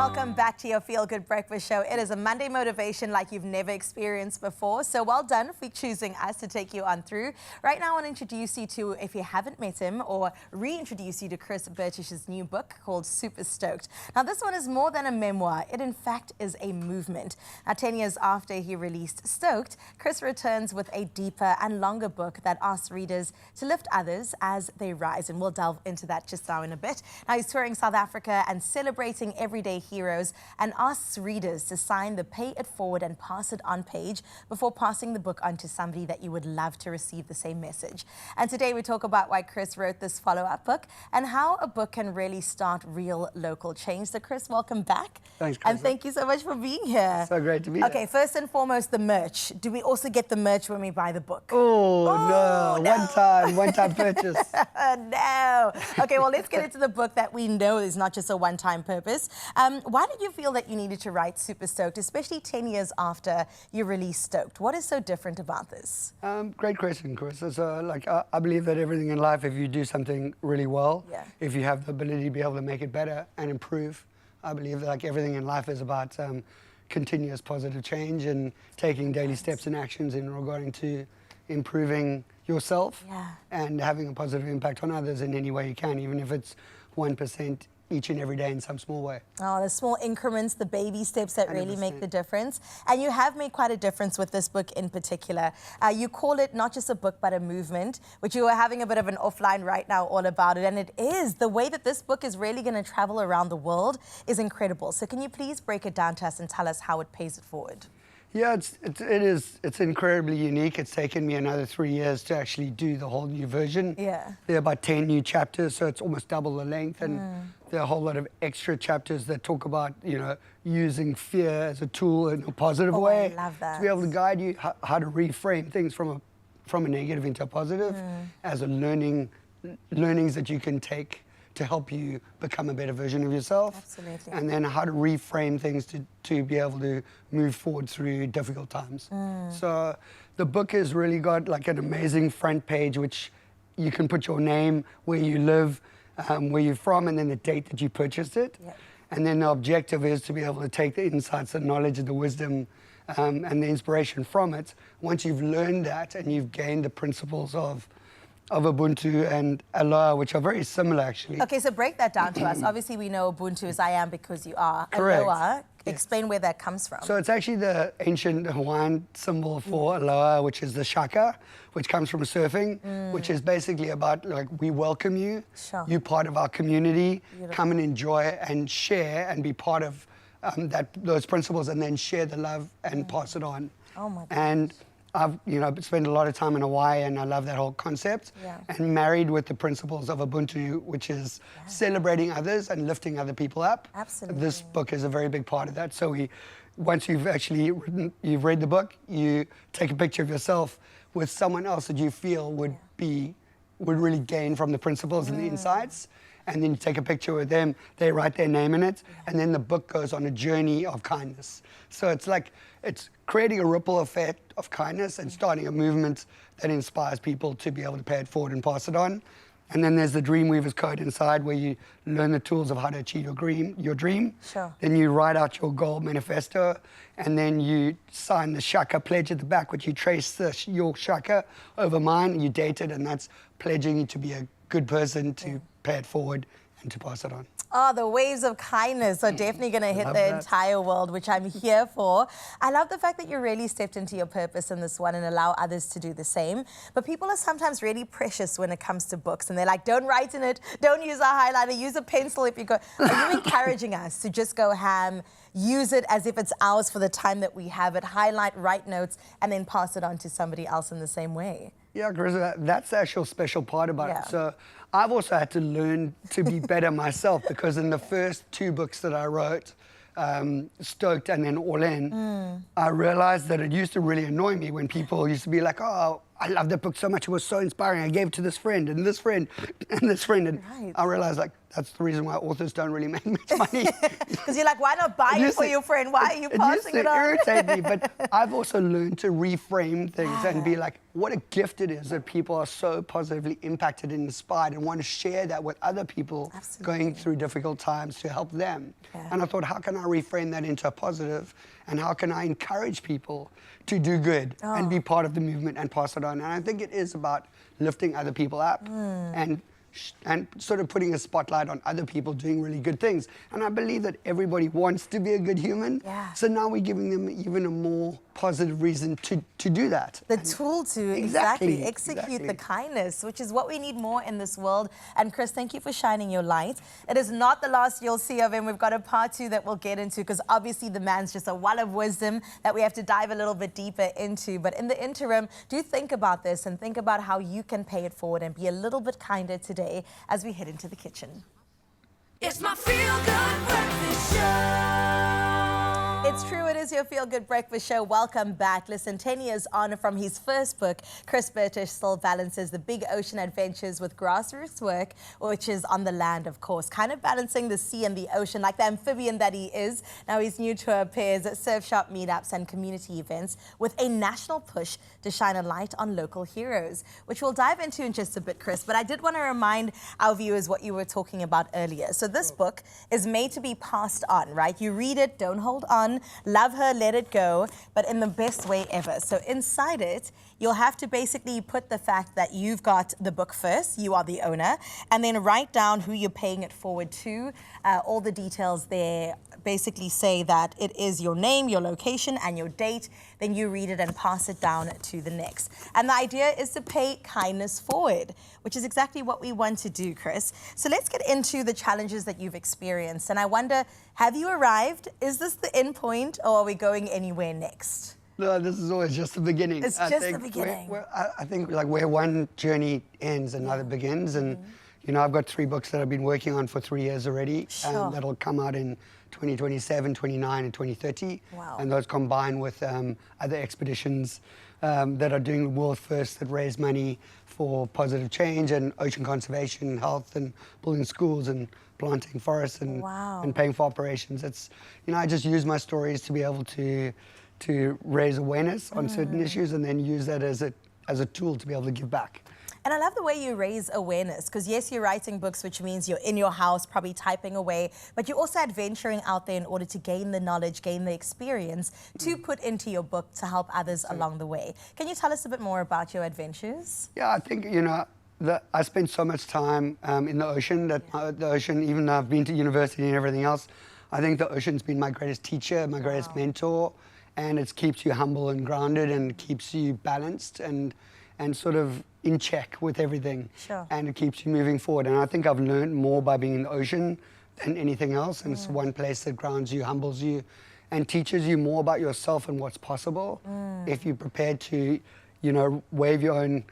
Welcome back to your Feel Good Breakfast Show. It is a Monday motivation like you've never experienced before. So well done for choosing us to take you on through. Right now I want to introduce you to, if you haven't met him, or reintroduce you to Chris Bertish's new book called Super Stoked. Now this one is more than a memoir. It in fact is a movement. Now 10 years after he released Stoked, Chris returns with a deeper and longer book that asks readers to lift others as they rise. And we'll delve into that just now in a bit. Now he's touring South Africa and celebrating everyday heroes and asks readers to sign the pay it forward and pass it on page before passing the book on to somebody that you would love to receive the same message. And today we talk about why Chris wrote this follow-up book and how a book can really start real local change. So Chris, welcome back. Thanks, Chris. And thank you so much for being here. So great to be here. Okay, first and foremost, the merch. Do we also get the merch when we buy the book? Oh, no. One-time purchase. No. Okay, well, let's get into the book that we know is not just a one-time purpose. Why did you feel that you needed to write Super Stoked, especially 10 years after you released Stoked? What is so different about this? Great question, Chris. So, I believe that everything in life, if you do something really well, if you have the ability to be able to make it better and improve, I believe that everything in life is about continuous positive change and taking daily steps and actions in regarding to improving yourself and having a positive impact on others in any way you can, even if it's 1% each and every day in some small way. Oh, the small increments, the baby steps that 100%. really make the difference. And you have made quite a difference with this book in particular. You call it not just a book, but a movement, which you are having a bit of an offline right now all about it. And it is. The way that this book is really going to travel around the world is incredible. So can you please break it down to us and tell us how it pays it forward? Yeah, it's incredibly unique. It's taken me another 3 years to actually do the whole new version. Yeah. There are about 10 new chapters, so it's almost double the length. And there are a whole lot of extra chapters that talk about, using fear as a tool in a positive way. I love that. To be able to guide you how to reframe things from a negative into a positive as a learnings that you can take to help you become a better version of yourself. Absolutely. And then how to reframe things to be able to move forward through difficult times. So the book has really got an amazing front page, which you can put your name, where you live, where you're from, and then the date that you purchased it. And then the objective is to be able to take the insights, the knowledge, and the wisdom and the inspiration from it. Once you've learned that and you've gained the principles of Ubuntu and Aloha, which are very similar, actually. Okay, so break that down to us. Obviously, we know Ubuntu is I am because you are. Correct. Aloha, explain where that comes from. So it's actually the ancient Hawaiian symbol for Aloha, which is the shaka, which comes from surfing, which is basically about, we welcome you. Sure. You're part of our community. Beautiful. Come and enjoy and share and be part of those principles, and then share the love and pass it on. Oh, my goodness. And I've spent a lot of time in Hawaii, and I love that whole concept. And married with the principles of Ubuntu, which is celebrating others and lifting other people up. Absolutely. This book is a very big part of that. So once you've actually read the book, you take a picture of yourself with someone else that you feel would really gain from the principles and the insights. And then you take a picture with them, they write their name in it, and then the book goes on a journey of kindness. So it's creating a ripple effect of kindness and starting a movement that inspires people to be able to pay it forward and pass it on. And then there's the Dreamweaver's Code inside, where you learn the tools of how to achieve your dream. Sure. Then you write out your goal manifesto, and then you sign the shaka pledge at the back, which you trace your shaka over mine, and you date it, and that's pledging you to be a good person, to pay it forward and to pass it on. Oh, the waves of kindness are definitely going to hit the entire world, which I'm here for. I love the fact that you really stepped into your purpose in this one and allow others to do the same. But people are sometimes really precious when it comes to books, and they're like, don't write in it, don't use a highlighter, use a pencil if you go. Are you encouraging us to just go ham, use it as if it's ours for the time that we have it, highlight, write notes, and then pass it on to somebody else in the same way? Yeah, Chris, that's the actual special part about it. So I've also had to learn to be better myself, because in the first 2 books that I wrote, Stoked and then All In, I realized that it used to really annoy me when people used to be like, oh, I love that book so much. It was so inspiring. I gave it to this friend and this friend and this friend. And Right. I realized, like, that's the reason why authors don't really make much money. Because you're like, why not buy it for your friend? Why are you passing it on? It used to irritate me, but I've also learned to reframe things and be like, what a gift it is that people are so positively impacted and inspired and want to share that with other people going through difficult times to help them. Yeah. And I thought, how can I reframe that into a positive, and how can I encourage people to do good and be part of the movement and pass it on? And I think it is about lifting other people up and sort of putting a spotlight on other people doing really good things. And I believe that everybody wants to be a good human. Yeah. So now we're giving them even a more positive reason to do that. The tool to execute the kindness, which is what we need more in this world. And Chris, thank you for shining your light. It is not the last you'll see of him. We've got a part 2 that we'll get into, because obviously the man's just a well of wisdom that we have to dive a little bit deeper into. But in the interim, do think about this and think about how you can pay it forward and be a little bit kinder today as we head into the kitchen. It's my feel-good breakfast show. It's true, it is your Feel Good Breakfast Show. Welcome back. Listen, 10 years on from his first book, Chris Bertish still balances the big ocean adventures with grassroots work, which is on the land, of course, kind of balancing the sea and the ocean like the amphibian that he is. Now he's new to our pairs at surf shop meetups and community events with a national push to shine a light on local heroes, which we'll dive into in just a bit, Chris. But I did want to remind our viewers what you were talking about earlier. So this book is made to be passed on, right? You read it, don't hold on, love her, let it go, but in the best way ever. So inside it, you'll have to basically put the fact that you've got the book first, you are the owner, and then write down who you're paying it forward to. All the details there basically say that it is your name, your location, and your date. Then you read it and pass it down to the next. And the idea is to pay kindness forward, which is exactly what we want to do, Chris. So let's get into the challenges that you've experienced. And I wonder, have you arrived? Is this the end point, or are we going anywhere next? No, this is always just the beginning. It's just the beginning. I think like where one journey ends, another begins. And, you know, I've got 3 books that I've been working on for 3 years already. Sure. That'll come out in 2027, 29, and 2030. Wow. And those combine with other expeditions that are doing the world first that raise money for positive change and ocean conservation, health, and building schools and planting forests and, and paying for operations. It's, you know, I just use my stories to be able to raise awareness on certain issues and then use that as a tool to be able to give back. And I love the way you raise awareness, because yes, you're writing books, which means you're in your house, probably typing away, but you're also adventuring out there in order to gain the knowledge, gain the experience to put into your book to help others along the way. Can you tell us a bit more about your adventures? Yeah, I think, you know, I spent so much time in the ocean, that the ocean, even though I've been to university and everything else, I think the ocean's been my greatest teacher, my greatest mentor, and it keeps you humble and grounded and keeps you balanced and sort of in check with everything. Sure. And it keeps you moving forward. And I think I've learned more by being in the ocean than anything else. And it's one place that grounds you, humbles you, and teaches you more about yourself and what's possible if you're prepared to, you know, wave your own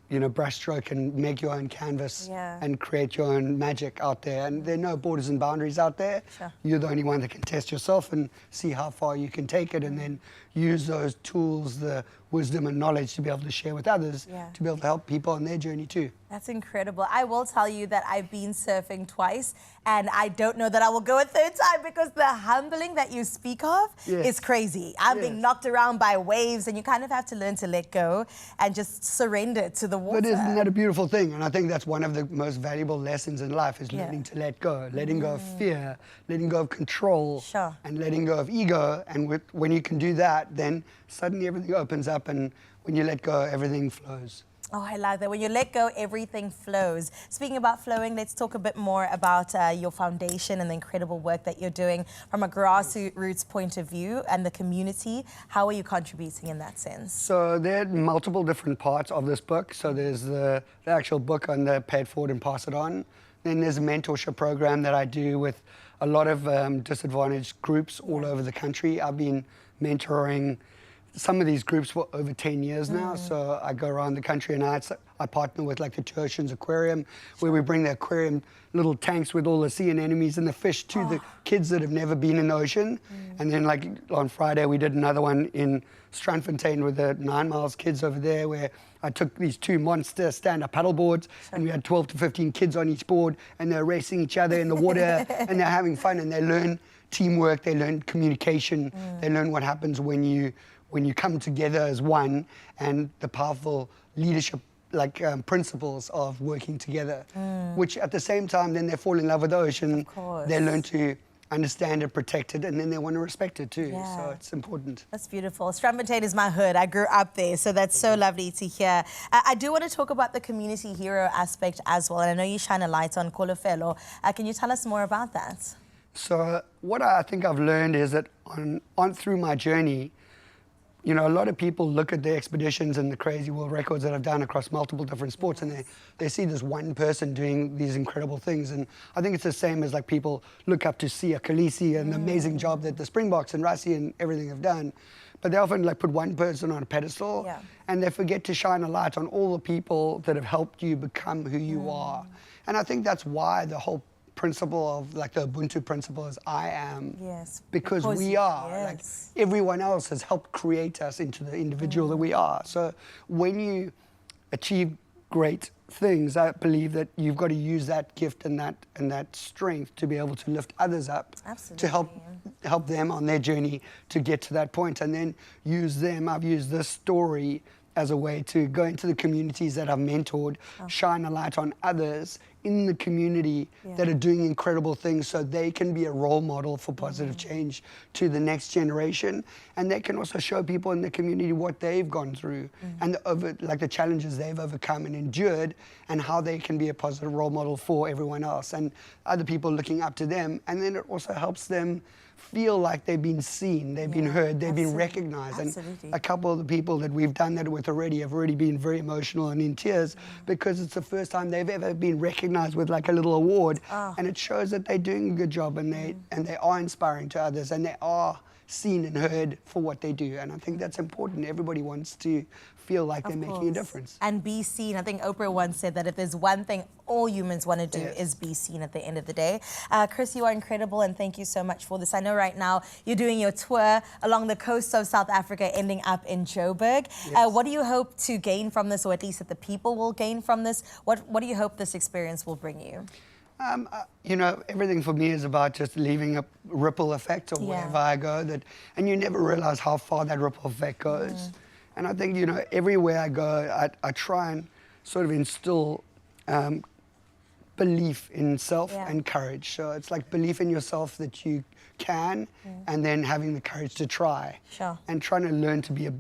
you know, brushstroke and make your own canvas and create your own magic out there. And there are no borders and boundaries out there. Sure. You're the only one that can test yourself and see how far you can take it, and then use those tools, the wisdom and knowledge to be able to share with others, to be able to help people on their journey too. That's incredible. I will tell you that I've been surfing twice, and I don't know that I will go a third time, because the humbling that you speak of is crazy. I'm being knocked around by waves, and you kind of have to learn to let go and just surrender to the water. But isn't that a beautiful thing? And I think that's one of the most valuable lessons in life, is learning to let go, letting go of fear, letting go of control, and letting go of ego. And when you can do that, then suddenly everything opens up, and when you let go, everything flows. Oh, I like that. When you let go, everything flows. Speaking about flowing, let's talk a bit more about your foundation and the incredible work that you're doing from a grassroots point of view and the community. How are you contributing in that sense? So there are multiple different parts of this book. So there's the actual book on the pay it forward and pass it on. Then there's a mentorship program that I do with a lot of disadvantaged groups all over the country. I've been mentoring some of these groups for over 10 years now. So I go around the country and I partner with like the Two Oceans Aquarium, where we bring the aquarium little tanks with all the sea anemones and the fish to the kids that have never been in the ocean. And then like on Friday we did another one in Strandfontein with the 9 Miles kids over there, where I took these 2 monster stand-up paddle boards and we had 12 to 15 kids on each board, and they're racing each other in the water and they're having fun, and they learn teamwork, they learn communication, they learn what happens when you come together as one, and the powerful leadership principles of working together, which at the same time then they fall in love with the ocean. Of course. They learn to understand it, protect it, and then they want to respect it too. Yeah. So it's important. That's beautiful. Strandfontein is my hood. I grew up there, so that's so lovely to hear. I do want to talk about the community hero aspect as well, and I know you shine a light on Kolofelo. Can you tell us more about that? So what I think I've learned is that on through my journey, you know, a lot of people look at the expeditions and the crazy world records that I've done across multiple different sports, and they see this one person doing these incredible things. And I think it's the same as like people look up to Sia Khaleesi and the amazing job that the Springboks and Rassie and everything have done. But they often like put one person on a pedestal and they forget to shine a light on all the people that have helped you become who you are. And I think that's why the whole principle of like the Ubuntu principle is I am. Yes. Because we are. Like everyone else has helped create us into the individual that we are. So when you achieve great things, I believe that you've got to use that gift and that strength to be able to lift others up. Absolutely. To help them on their journey to get to that point, and then use them. I've used this story as a way to go into the communities that I've mentored, shine a light on others in the community that are doing incredible things, so they can be a role model for positive change to the next generation, and they can also show people in the community what they've gone through and the challenges they've overcome and endured, and how they can be a positive role model for everyone else and other people looking up to them. And then it also helps them feel like they've been seen, they've been heard, they've been recognized. And a couple of the people that we've done that with already have already been very emotional and in tears, because it's the first time they've ever been recognized with like a little award. And it shows that they're doing a good job, and they are inspiring to others, and they are seen and heard for what they do. And I think that's important. Everybody wants to feel like they're making a difference. And be seen. I think Oprah once said that if there's one thing all humans want to do is be seen at the end of the day. Chris, you are incredible, and thank you so much for this. I know right now you're doing your tour along the coast of South Africa, ending up in Joburg. What do you hope to gain from this, or at least that the people will gain from this? What do you hope this experience will bring you? You know, everything for me is about just leaving a ripple effect of wherever I go, and you never realize how far that ripple effect goes. And I think, you know, everywhere I go, I try and sort of instill belief in self and courage. So it's like belief in yourself that you can, and then having the courage to try. And trying to learn to be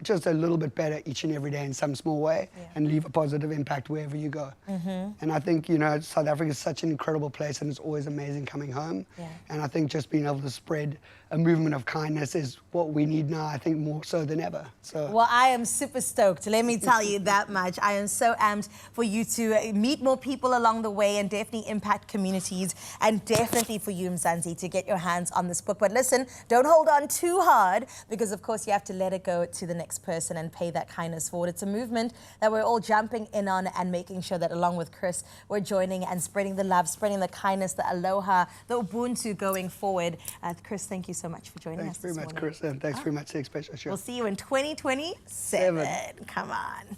just a little bit better each and every day in some small way, and leave a positive impact wherever you go. And I think, you know, South Africa is such an incredible place, and it's always amazing coming home. And I think just being able to spread a movement of kindness is what we need now, I think more so than ever. So. Well, I am super stoked, let me tell you that much. I am so amped for you to meet more people along the way and definitely impact communities, and definitely for you, Mzansi, to get your hands on this book. But listen, don't hold on too hard, because of course you have to let it go to the next person and pay that kindness forward. It's a movement that we're all jumping in on, and making sure that along with Chris, we're joining and spreading the love, spreading the kindness, the aloha, the Ubuntu going forward. Chris, thank you so much for joining us this morning. Thanks very much, Chris, and thanks very much to Expresso. We'll see you in 2027. Come on.